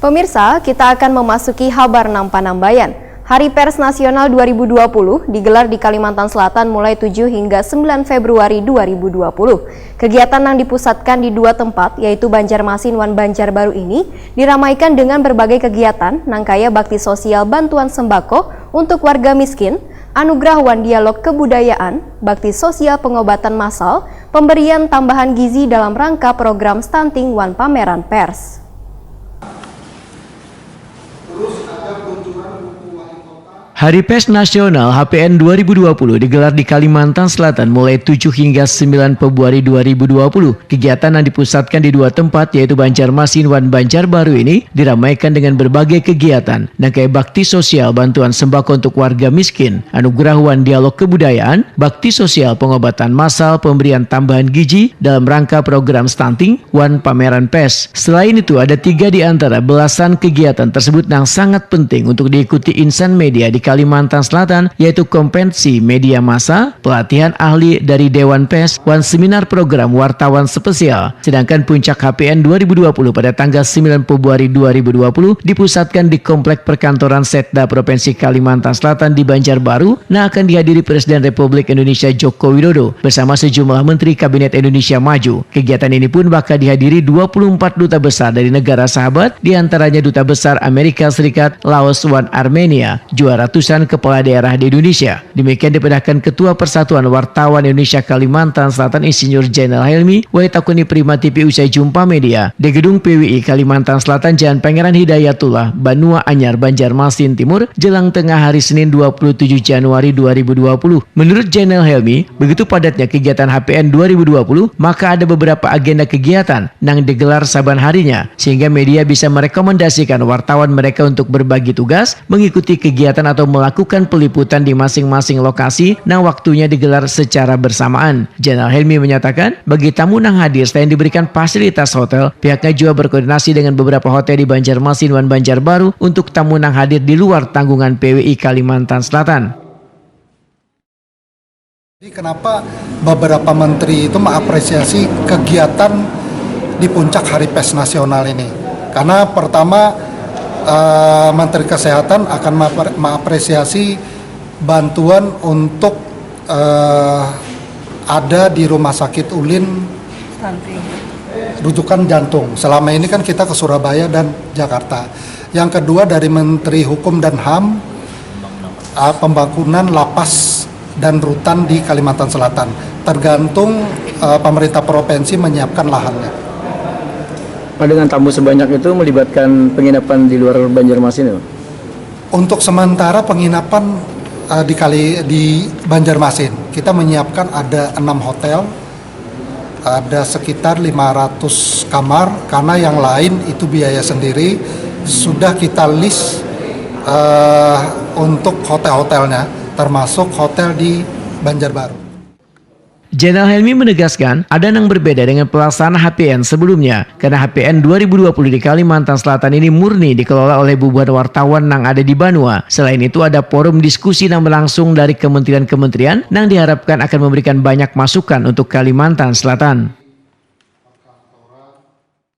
Pemirsa, kita akan memasuki Habarnam Panambayan. Hari Pers Nasional 2020 digelar di Kalimantan Selatan mulai 7 hingga 9 Februari 2020. Kegiatan yang dipusatkan di dua tempat, yaitu Banjarmasin dan Banjarbaru ini, diramaikan dengan berbagai kegiatan, nangkaya bakti sosial bantuan sembako untuk warga miskin, anugerah wan dialog kebudayaan, bakti sosial pengobatan massal, pemberian tambahan gizi dalam rangka program stunting wan pameran pers. Hari Pers Nasional HPN 2020 digelar di Kalimantan Selatan mulai 7 hingga 9 Februari 2020. Kegiatan yang dipusatkan di dua tempat yaitu Banjarmasin dan Banjarbaru ini diramaikan dengan berbagai kegiatan, nangkaya bakti sosial bantuan sembako untuk warga miskin, anugerah wan dialog kebudayaan, bakti sosial pengobatan massal, pemberian tambahan gizi dalam rangka program stunting wan pameran pers. Selain itu ada 3 di antara belasan kegiatan tersebut yang sangat penting untuk diikuti insan media di Kalimantan Selatan, yaitu kompetensi media massa, pelatihan ahli dari Dewan Pers, dan seminar program wartawan spesial. Sedangkan puncak HPN 2020 pada tanggal 9 Februari 2020 dipusatkan di Komplek Perkantoran Setda Provinsi Kalimantan Selatan di Banjarbaru, yang akan dihadiri Presiden Republik Indonesia Joko Widodo bersama sejumlah Menteri Kabinet Indonesia Maju. Kegiatan ini pun bakal dihadiri 24 duta besar dari negara sahabat, diantaranya Duta Besar Amerika Serikat, Laos, dan Armenia, juga ratusan kepala daerah di Indonesia. Demikian dipindahkan Ketua Persatuan Wartawan Indonesia Kalimantan Selatan Insinyur Jainal Helmi, Waitakuni Prima TV usai jumpa media di Gedung PWI Kalimantan Selatan Jalan Pangeran Hidayatullah, Banua Anyar, Banjarmasin Timur, jelang tengah hari Senin 27 Januari 2020. Menurut Jainal Helmi, begitu padatnya kegiatan HPN 2020, maka ada beberapa agenda kegiatan yang digelar saban harinya, sehingga media bisa merekomendasikan wartawan mereka untuk berbagi tugas, mengikuti kegiatan atau melakukan peliputan di masing-masing lokasi yang waktunya digelar secara bersamaan. Jainal Helmi menyatakan, bagi tamu yang hadir selain diberikan fasilitas hotel, pihaknya juga berkoordinasi dengan beberapa hotel di Banjarmasin dan Banjarbaru untuk tamu yang hadir di luar tanggungan PWI Kalimantan Selatan. Jadi kenapa beberapa menteri itu mengapresiasi kegiatan di puncak Hari Pers Nasional ini? Karena pertama, Menteri Kesehatan akan mengapresiasi bantuan untuk ada di Rumah Sakit Ulin rujukan jantung. Selama ini kan kita ke Surabaya dan Jakarta. Yang kedua dari Menteri Hukum dan HAM, pembangunan lapas dan rutan di Kalimantan Selatan. Tergantung pemerintah provinsi menyiapkan lahannya. Dengan tamu sebanyak itu melibatkan penginapan di luar Banjarmasin ya? Untuk sementara penginapan di Banjarmasin kita menyiapkan ada 6 hotel, ada sekitar 500 kamar, karena yang lain itu biaya sendiri. Sudah kita list untuk hotel-hotelnya, termasuk hotel di Banjarbaru. Jainal Helmi menegaskan ada yang berbeda dengan pelaksanaan HPN sebelumnya, karena HPN 2020 di Kalimantan Selatan ini murni dikelola oleh ribuan wartawan yang ada di Banua. Selain itu ada forum diskusi yang berlangsung dari kementerian-kementerian yang diharapkan akan memberikan banyak masukan untuk Kalimantan Selatan.